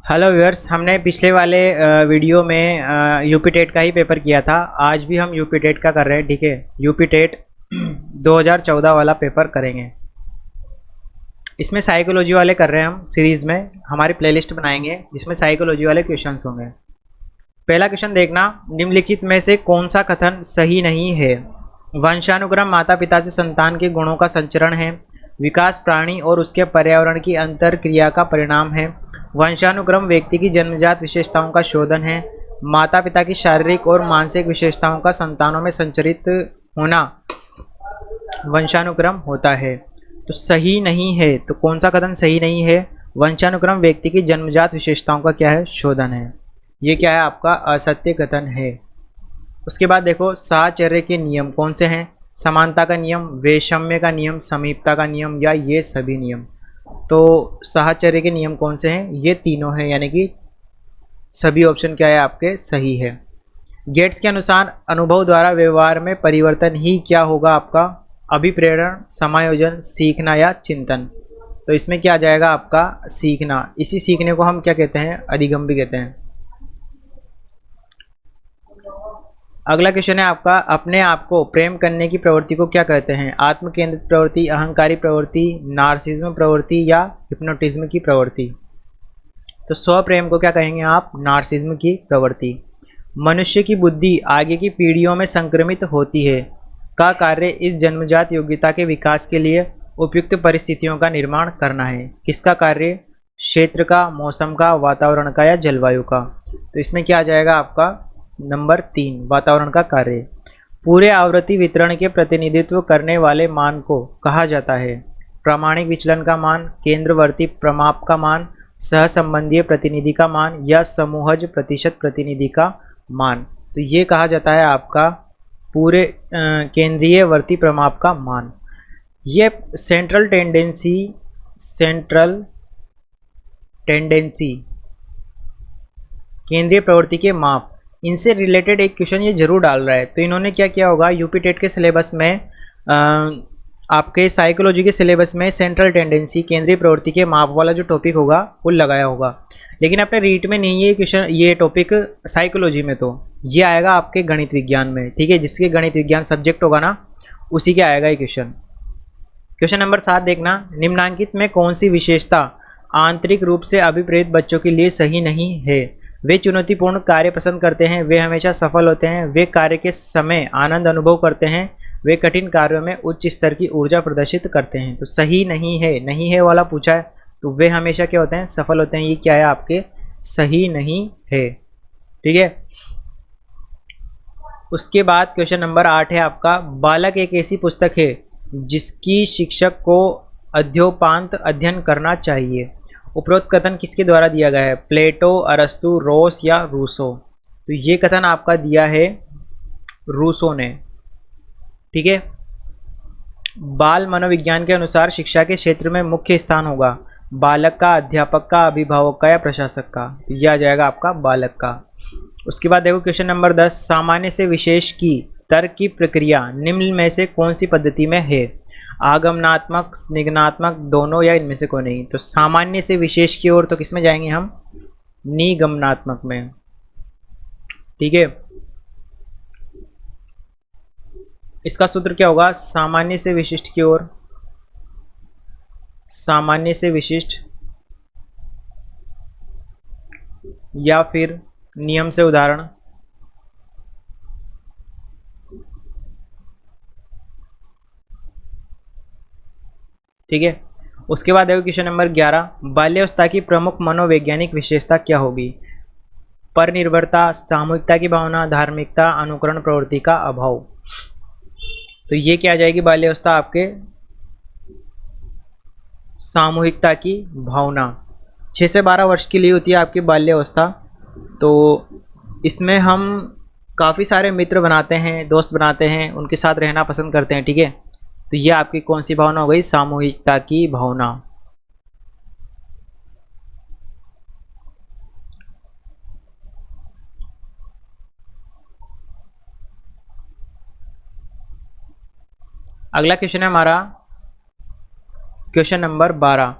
Hello viewers, हमने पिछले वाले वीडियो में यूपी टेट का ही पेपर किया था। आज भी हम यूपी टेट का कर रहे हैं। ठीक है, यूपी टेट 2014 वाला पेपर करेंगे। इसमें साइकोलॉजी वाले कर रहे हैं हम सीरीज़ में। हमारी प्लेलिस्ट बनाएंगे जिसमें साइकोलॉजी वाले क्वेश्चंस होंगे। पहला क्वेश्चन देखना, निम्नलिखित में से कौन सा कथन सही नहीं है? वंशानुक्रम माता पिता से संतान के गुणों का संचरण है। विकास प्राणी और उसके पर्यावरण की अंतर क्रिया का परिणाम है। वंशानुक्रम व्यक्ति की जन्मजात विशेषताओं का शोधन है। माता पिता की शारीरिक और मानसिक विशेषताओं का संतानों में संचरित होना वंशानुक्रम होता है। तो सही नहीं है, तो कौन सा कथन सही नहीं है? वंशानुक्रम व्यक्ति की जन्मजात विशेषताओं का क्या है? शोधन है। ये क्या है? आपका असत्य कथन है। उसके बाद देखो, साहचर्य के नियम कौन से हैं? समानता का नियम, वैषम्य का नियम, समीपता का नियम या ये सभी नियम। तो साहचर्य के नियम कौन से हैं? ये तीनों हैं, यानी कि सभी ऑप्शन क्या है आपके? सही है। गेट्स के अनुसार अनुभव द्वारा व्यवहार में परिवर्तन ही क्या होगा आपका? अभिप्रेरण, समायोजन, सीखना या चिंतन। तो इसमें क्या आ जाएगा आपका? सीखना। इसी सीखने को हम क्या कहते हैं? अधिगम भी कहते हैं। अगला क्वेश्चन है आपका, अपने आप को प्रेम करने की प्रवृत्ति को क्या कहते हैं? आत्म केंद्रित प्रवृत्ति, अहंकारी प्रवृत्ति, नार्सिज्म प्रवृत्ति या हिप्नोटिज्म की प्रवृत्ति। तो स्व प्रेम को क्या कहेंगे आप? नार्सिज्म की प्रवृत्ति। मनुष्य की बुद्धि आगे की पीढ़ियों में संक्रमित होती है का कार्य इस जन्मजात योग्यता के विकास के लिए उपयुक्त परिस्थितियों का निर्माण करना है। किसका कार्य? क्षेत्र का, मौसम का, वातावरण का या जलवायु का। तो इसमें क्या आ जाएगा आपका? नंबर 3, वातावरण का कार्य। पूरे आवृत्ति वितरण के प्रतिनिधित्व करने वाले मान को कहा जाता है? प्रामाणिक विचलन का मान, केंद्रवर्ती प्रमाप का मान, सहसंबंधीय प्रतिनिधि का मान या समूहज प्रतिशत प्रतिनिधि का मान। तो ये कहा जाता है आपका पूरे केंद्रीय वर्ती प्रमाप का मान। ये सेंट्रल टेंडेंसी केंद्रीय प्रवृत्ति के माप, इनसे रिलेटेड एक क्वेश्चन ये जरूर डाल रहा है। तो इन्होंने क्या किया होगा? यूपी टेट के सिलेबस में आपके साइकोलॉजी के सिलेबस में सेंट्रल टेंडेंसी केंद्रीय प्रवृत्ति के माप वाला जो टॉपिक होगा वो लगाया होगा, लेकिन अपने रीट में नहीं है क्वेश्चन, ये टॉपिक साइकोलॉजी में। तो ये आएगा आपके गणित विज्ञान में। ठीक है, जिसके गणित विज्ञान सब्जेक्ट होगा ना, उसी के आएगा ये क्वेश्चन। क्वेश्चन नंबर 7 देखना, निम्नांकित में कौन सी विशेषता आंतरिक रूप से अभिप्रेत बच्चों के लिए सही नहीं है? वे चुनौतीपूर्ण कार्य पसंद करते हैं, वे हमेशा सफल होते हैं, वे कार्य के समय आनंद अनुभव करते हैं, वे कठिन कार्यों में उच्च स्तर की ऊर्जा प्रदर्शित करते हैं। तो सही नहीं है, नहीं है वाला पूछा है, तो वे हमेशा क्या होते हैं? सफल होते हैं। ये क्या है आपके? सही नहीं है। ठीक है। उसके बाद क्वेश्चन नंबर 8 है आपका, बालक एक ऐसी पुस्तक है जिसकी शिक्षक को अध्योपांत अध्ययन करना चाहिए। उपरोक्त कथन किसके द्वारा दिया गया है? प्लेटो, अरस्तु, रोस या रूसो। तो ये कथन आपका दिया है रूसो ने। ठीक है। बाल मनोविज्ञान के अनुसार शिक्षा के क्षेत्र में मुख्य स्थान होगा बालक का, अध्यापक का, अभिभावक का या प्रशासक का। तो यह आ जाएगा आपका बालक का। उसके बाद देखो क्वेश्चन नंबर 10, सामान्य से विशेष की तर्क की प्रक्रिया निम्न में से कौन सी पद्धति में है? आगमनात्मक, निगमनात्मक, दोनों या इनमें से कोई नहीं। तो सामान्य से विशेष की ओर तो किसमें जाएंगे हम? निगमनात्मक में। ठीक है। इसका सूत्र क्या होगा? सामान्य से विशिष्ट की ओर, सामान्य से विशिष्ट या फिर नियम से उदाहरण। ठीक है। उसके बाद देखो क्वेश्चन नंबर 11, बाल्यावस्था की प्रमुख मनोवैज्ञानिक विशेषता क्या होगी? परनिर्भरता, सामूहिकता की भावना, धार्मिकता, अनुकरण प्रवृत्ति का अभाव। तो ये क्या आ जाएगी बाल्यावस्था आपके? सामूहिकता की भावना। 6 से 12 वर्ष के लिए होती है आपकी बाल्यावस्था। तो इसमें हम काफ़ी सारे मित्र बनाते हैं, दोस्त बनाते हैं, उनके साथ रहना पसंद करते हैं। ठीक है। तो ये आपकी कौन सी भावना हो गई? सामूहिकता की भावना। अगला क्वेश्चन है हमारा क्वेश्चन नंबर 12,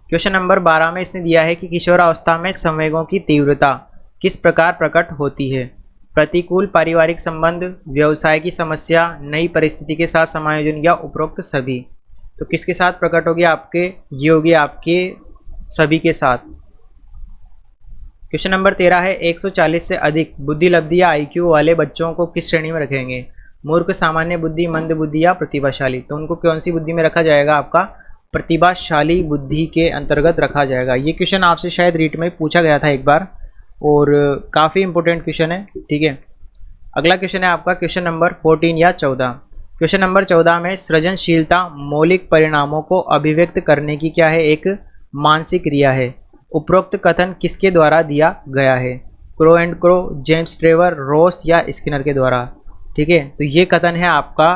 क्वेश्चन नंबर 12 में इसने दिया है कि किशोरावस्था में संवेगों की तीव्रता किस प्रकार प्रकट होती है। प्रतिकूल पारिवारिक संबंध, व्यवसाय की समस्या, नई परिस्थिति के साथ समायोजन या उपरोक्त सभी। तो किसके साथ प्रकट होगी आपके, ये होगी आपके सभी के साथ। क्वेश्चन नंबर 13 है 140 से अधिक बुद्धि लब्धि या आईक्यू वाले बच्चों को किस श्रेणी में रखेंगे। मूर्ख, सामान्य बुद्धि, मंद बुद्धि या प्रतिभाशाली। तो उनको कौन सी बुद्धि में रखा जाएगा, आपका प्रतिभाशाली बुद्धि के अंतर्गत रखा जाएगा। ये क्वेश्चन आपसे शायद रीट में पूछा गया था एक बार और काफ़ी इंपॉर्टेंट क्वेश्चन है, ठीक है। अगला क्वेश्चन है आपका क्वेश्चन नंबर 14 या 14। क्वेश्चन नंबर 14 में सृजनशीलता मौलिक परिणामों को अभिव्यक्त करने की क्या है, एक मानसिक क्रिया है। उपरोक्त कथन किसके द्वारा दिया गया है। Crow and crow, James Trevor, Ross या स्किनर के द्वारा। ठीक है, तो ये कथन है आपका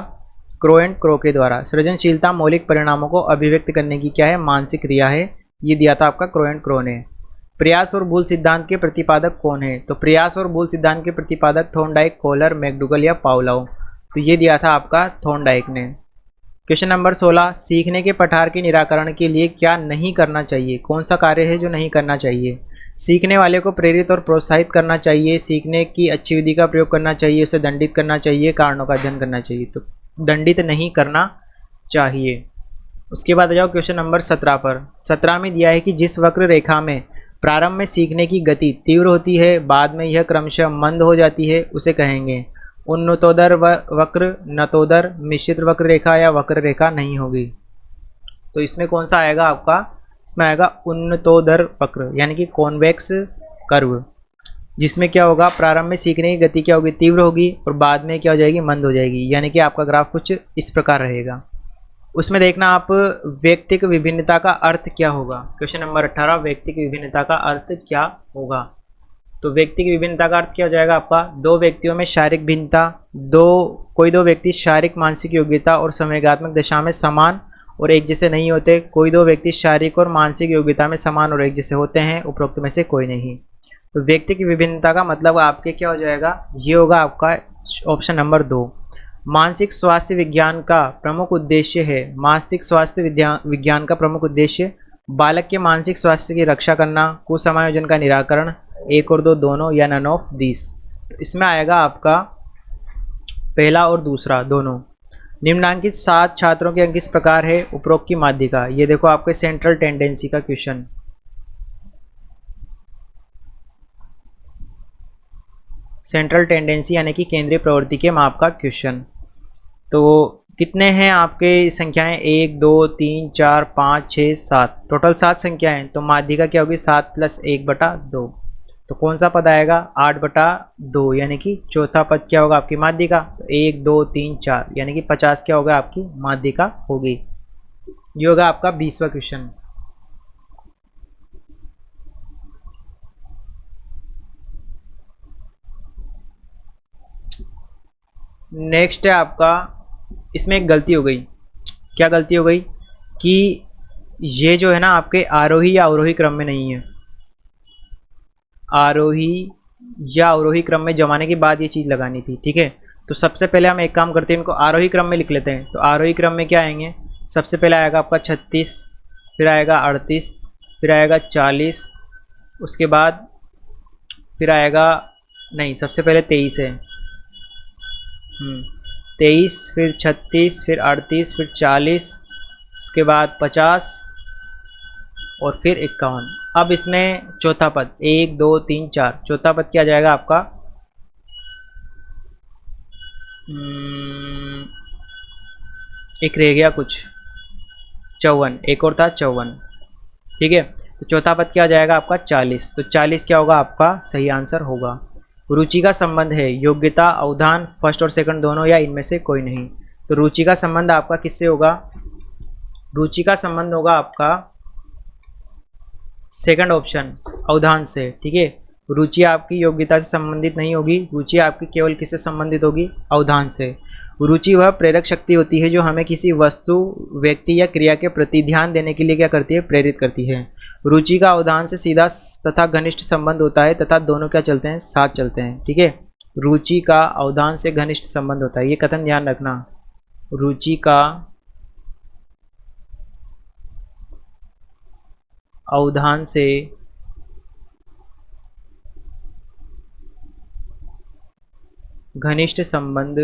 क्रो एंड क्रो के द्वारा। सृजनशीलता मौलिक परिणामों को अभिव्यक्त करने की क्या है, मानसिक क्रिया है। ये दिया था आपका क्रो एंड क्रो ने। प्रयास और भूल सिद्धांत के प्रतिपादक कौन है। तो प्रयास और भूल सिद्धांत के प्रतिपादक थॉर्नडाइक, कोहलर, मैकडूगल या पावलोव। तो ये दिया था आपका थॉर्नडाइक ने। क्वेश्चन नंबर 16, सीखने के पठार के निराकरण के लिए क्या नहीं करना चाहिए। कौन सा कार्य है जो नहीं करना चाहिए। सीखने वाले को प्रेरित और प्रोत्साहित करना चाहिए, सीखने की अच्छी विधि का प्रयोग करना चाहिए, उसे दंडित करना चाहिए, कारणों का अध्ययन करना चाहिए। तो दंडित नहीं करना चाहिए। उसके बाद आ जाओ क्वेश्चन नंबर 17 पर। 17 में दिया है कि जिस वक्र रेखा में प्रारंभ में सीखने की गति तीव्र होती है, बाद में यह क्रमशः मंद हो जाती है, उसे कहेंगे उन्नतोदर वक्र, नतोदर, मिश्रित वक्र रेखा या वक्र रेखा नहीं होगी। तो इसमें कौन सा आएगा आपका, इसमें आएगा उन्नतोदर वक्र यानी कि कॉन्वेक्स कर्व, जिसमें क्या होगा, प्रारंभ में सीखने की गति क्या होगी, तीव्र होगी और बाद में क्या हो जाएगी, मंद हो जाएगी। यानी कि आपका ग्राफ कुछ इस प्रकार रहेगा। उसमें देखना आप व्यक्तिक विभिन्नता का अर्थ क्या होगा। क्वेश्चन नंबर 18, व्यक्तिक विभिन्नता का अर्थ क्या होगा। तो व्यक्तिक विभिन्नता का अर्थ क्या हो जाएगा आपका, दो व्यक्तियों में शारीरिक भिन्नता, कोई दो व्यक्ति शारीरिक मानसिक योग्यता और संवेगात्मक दशा में समान और एक जैसे नहीं होते। कोई दो व्यक्ति शारीरिक और मानसिक योग्यता में समान और एक जैसे होते हैं, उपरोक्त में से कोई नहीं। तो व्यक्ति की विभिन्नता का मतलब आपके क्या हो जाएगा, ये होगा आपका ऑप्शन नंबर 2। मानसिक स्वास्थ्य विज्ञान का प्रमुख उद्देश्य है, मानसिक स्वास्थ्य विज्ञान का प्रमुख उद्देश्य बालक के मानसिक स्वास्थ्य की रक्षा करना, कुसमायोजन का निराकरण, 1 और 2 दोनों या नन ऑफ दिस। तो इसमें आएगा आपका पहला और दूसरा दोनों। निम्नांकित 7 छात्रों के अंक किस प्रकार है, उपरोक्त की माध्यिका। ये देखो आपके सेंट्रल टेंडेंसी का क्वेश्चन। सेंट्रल टेंडेंसी यानी कि केंद्रीय प्रवृत्ति के माप का क्वेश्चन। तो कितने हैं आपके संख्याएं, 1 2 3 4 5 6 7, टोटल 7 संख्याएं। तो माध्यिका क्या होगी, 7 + 1/2। तो कौन सा पद आएगा, 8/2 यानी कि चौथा पद क्या होगा आपकी माध्यिका। तो 1 2 3 4 यानी कि 50 क्या होगा आपकी माध्यिका होगी। ये होगा आपका 20वां क्वेश्चन। नेक्स्ट है आपका, इसमें एक गलती हो गई। क्या गलती हो गई कि ये जो है ना आपके आरोही या अवरोही क्रम में नहीं है। आरोही या अवरोही क्रम में जमाने के बाद ये चीज़ लगानी थी, ठीक है। तो सबसे पहले हम एक काम करते हैं, इनको आरोही क्रम में लिख लेते हैं। तो आरोही क्रम में क्या आएंगे, सबसे पहले आएगा आपका 36, फिर आएगा 38, फिर आएगा 40, उसके बाद फिर आएगा, नहीं सबसे पहले 23 है, 23, फिर 36, फिर 38, फिर 40, उसके बाद 50 और फिर 51। अब इसमें चौथा पद 1 2 3 4, चौथा पद क्या जाएगा आपका, एक रह गया कुछ, 54, एक और था 54, ठीक है। तो चौथा पद क्या जाएगा आपका 40। तो 40 क्या होगा आपका सही आंसर होगा। रुचि का संबंध है योग्यता, अवधान, फर्स्ट और सेकंड दोनों या इनमें से कोई नहीं। तो रुचि का संबंध आपका किससे होगा, रुचि का संबंध होगा आपका सेकंड ऑप्शन अवधान से, ठीक है। रुचि आपकी योग्यता से संबंधित नहीं होगी, रुचि आपकी केवल किससे संबंधित होगी, अवधान से। रुचि वह प्रेरक शक्ति होती है जो हमें किसी वस्तु, व्यक्ति या क्रिया के प्रति ध्यान देने के लिए क्या करती है, प्रेरित करती है। रुचि का अवधान से सीधा तथा घनिष्ठ संबंध होता है तथा दोनों क्या चलते हैं, साथ चलते हैं, ठीक है। रुचि का अवधान से घनिष्ठ संबंध होता है, ये कथन ध्यान रखना। रुचि का अवधान से घनिष्ठ संबंध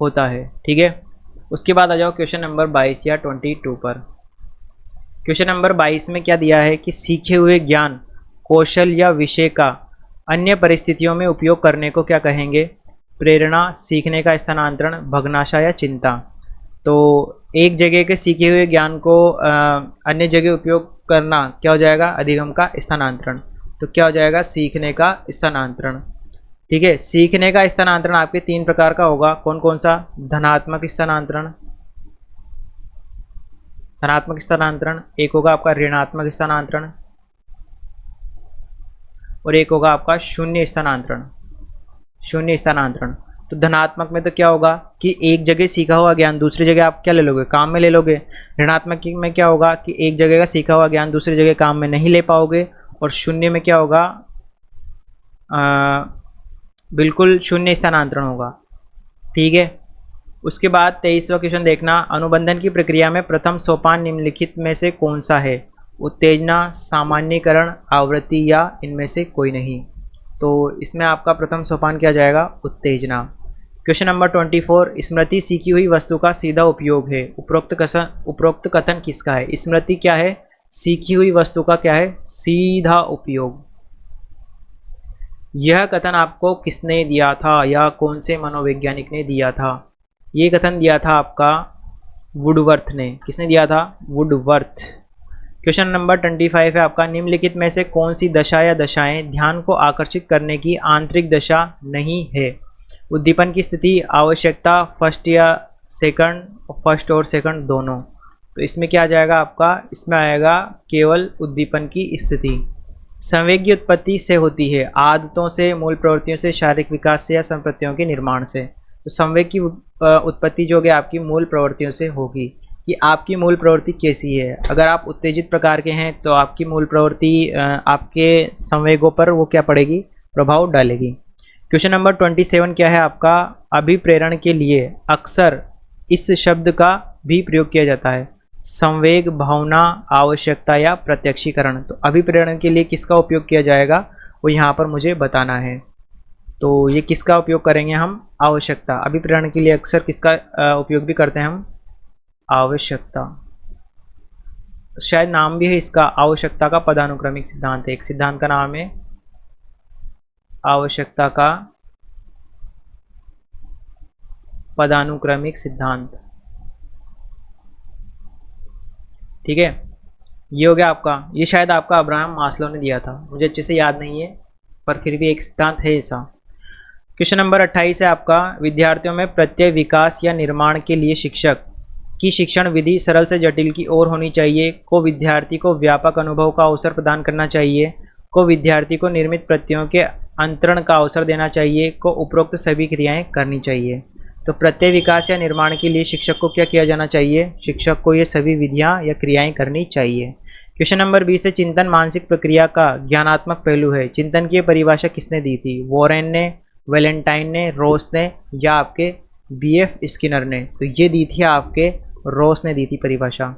होता है। ठीक है, उसके बाद आ जाओ क्वेश्चन नंबर 22 या 22 पर। क्वेश्चन नंबर 22 में क्या दिया है कि सीखे हुए ज्ञान, कौशल या विषय का अन्य परिस्थितियों में उपयोग करने को क्या कहेंगे? प्रेरणा, सीखने का स्थानांतरण, भग्नाशय या चिंता। तो एक जगह के सीखे हुए ज्ञान को अन्य जगह उपयोग करना क्या हो जाएगा? अधिगम का स्थानांतरण। तो क्या हो जाएगा? सीखने का स्थानांतरण। ठीक है, सीखने का स्थानांतरण आपके 3 प्रकार का होगा। कौन कौन सा? धनात्मक स्थानांतरण, धनात्मक स्थानांतरण, एक होगा आपका ऋणात्मक स्थानांतरण, और एक होगा आपका शून्य स्थानांतरण। शून्य स्थानांतरण। तो धनात्मक में तो क्या होगा कि एक जगह सीखा हुआ ज्ञान दूसरी जगह आप क्या ले लोगे? काम में ले लोगे। ऋणात्मक में क्या होगा कि एक जगह का सीखा हुआ ज्ञान दूसरी जगह काम में नहीं ले पाओगे। और शून्य में क्या होगा? बिल्कुल शून्य स्थानांतरण होगा। ठीक है, उसके बाद 23वां क्वेश्चन देखना। अनुबंधन की प्रक्रिया में प्रथम सोपान निम्नलिखित में से कौन सा है? उत्तेजना, सामान्यीकरण, आवृत्ति या इनमें से कोई नहीं। तो इसमें आपका प्रथम सोपान क्या जाएगा? उत्तेजना। क्वेश्चन नंबर 24, स्मृति सीखी हुई वस्तु का सीधा उपयोग है। उपरोक्त कथन किसका है? स्मृति क्या है? सीखी हुई वस्तु का क्या है? सीधा उपयोग। यह कथन आपको किसने दिया था या कौन से मनोवैज्ञानिक ने दिया था? ये कथन दिया था आपका वुडवर्थ ने। किसने दिया था? वुडवर्थ। क्वेश्चन नंबर 25 है आपका, निम्नलिखित में से कौन सी दशा या दशाएं ध्यान को आकर्षित करने की आंतरिक दशा नहीं है? उद्दीपन की स्थिति, आवश्यकता, फर्स्ट या सेकंड, फर्स्ट और सेकंड दोनों। तो इसमें क्या आ जाएगा आपका? इसमें आएगा केवल उद्दीपन की स्थिति। संवेग की उत्पत्ति से होती है, आदतों से, मूल प्रवृत्तियों से, शारीरिक विकास से या संप्रत्तियों के निर्माण से। तो संवेग की उत्पत्ति जो होगी आपकी मूल प्रवृत्तियों से होगी कि आपकी मूल प्रवृत्ति कैसी है। अगर आप उत्तेजित प्रकार के हैं तो आपकी मूल प्रवृत्ति आपके संवेगों पर वो क्या पड़ेगी? प्रभाव डालेगी। क्वेश्चन नंबर 27 क्या है आपका? अभिप्रेरण के लिए अक्सर इस शब्द का भी प्रयोग किया जाता है। संवेग, भावना, आवश्यकता या प्रत्यक्षीकरण। तो अभिप्रेरण के लिए किसका उपयोग किया जाएगा वो यहाँ पर मुझे बताना है। तो ये किसका उपयोग करेंगे हम? आवश्यकता। अभिप्रेरण के लिए अक्सर किसका उपयोग भी करते हैं हम? आवश्यकता। शायद नाम भी है इसका, आवश्यकता का पदानुक्रमिक सिद्धांत। एक सिद्धांत का नाम है आवश्यकता का पदानुक्रमिक सिद्धांत। ठीक है, ये हो गया आपका। ये शायद आपका अब्राहम मास्लो ने दिया था, मुझे अच्छे से याद नहीं है, पर फिर भी एक सिद्धांत है ऐसा। क्वेश्चन नंबर 28 है आपका, विद्यार्थियों में प्रत्यय विकास या निर्माण के लिए शिक्षक की शिक्षण विधि सरल से जटिल की ओर होनी चाहिए। को विद्यार्थी को व्यापक अनुभव का अवसर प्रदान करना चाहिए। को विद्यार्थी को निर्मित प्रत्ययों के अंतरण का अवसर देना चाहिए। को उपरोक्त सभी क्रियाएं करनी चाहिए। तो प्रत्यय विकास या निर्माण के लिए शिक्षक को क्या किया जाना चाहिए? शिक्षक को ये सभी विधियां या क्रियाएं करनी चाहिए। क्वेश्चन नंबर 20 है, चिंतन मानसिक प्रक्रिया का ज्ञानात्मक पहलू है। चिंतन की परिभाषा किसने दी थी? वॉरेन ने, वैलेंटाइन ने, रोस ने या आपके BF स्किनर ने? तो ये दी थी आपके रोस ने दी थी परिभाषा।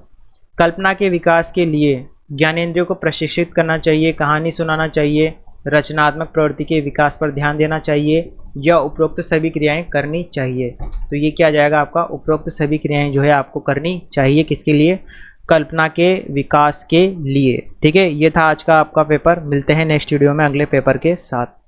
कल्पना के विकास के लिए ज्ञानेंद्रियों को प्रशिक्षित करना चाहिए, कहानी सुनाना चाहिए, रचनात्मक प्रवृत्ति के विकास पर ध्यान देना चाहिए या उपरोक्त सभी क्रियाएं करनी चाहिए। तो ये क्या जाएगा आपका? उपरोक्त सभी क्रियाएं जो है आपको करनी चाहिए। किसके लिए? कल्पना के विकास के लिए। ठीक है, ये था आज का आपका पेपर। मिलते हैं नेक्स्ट वीडियो में अगले पेपर के साथ।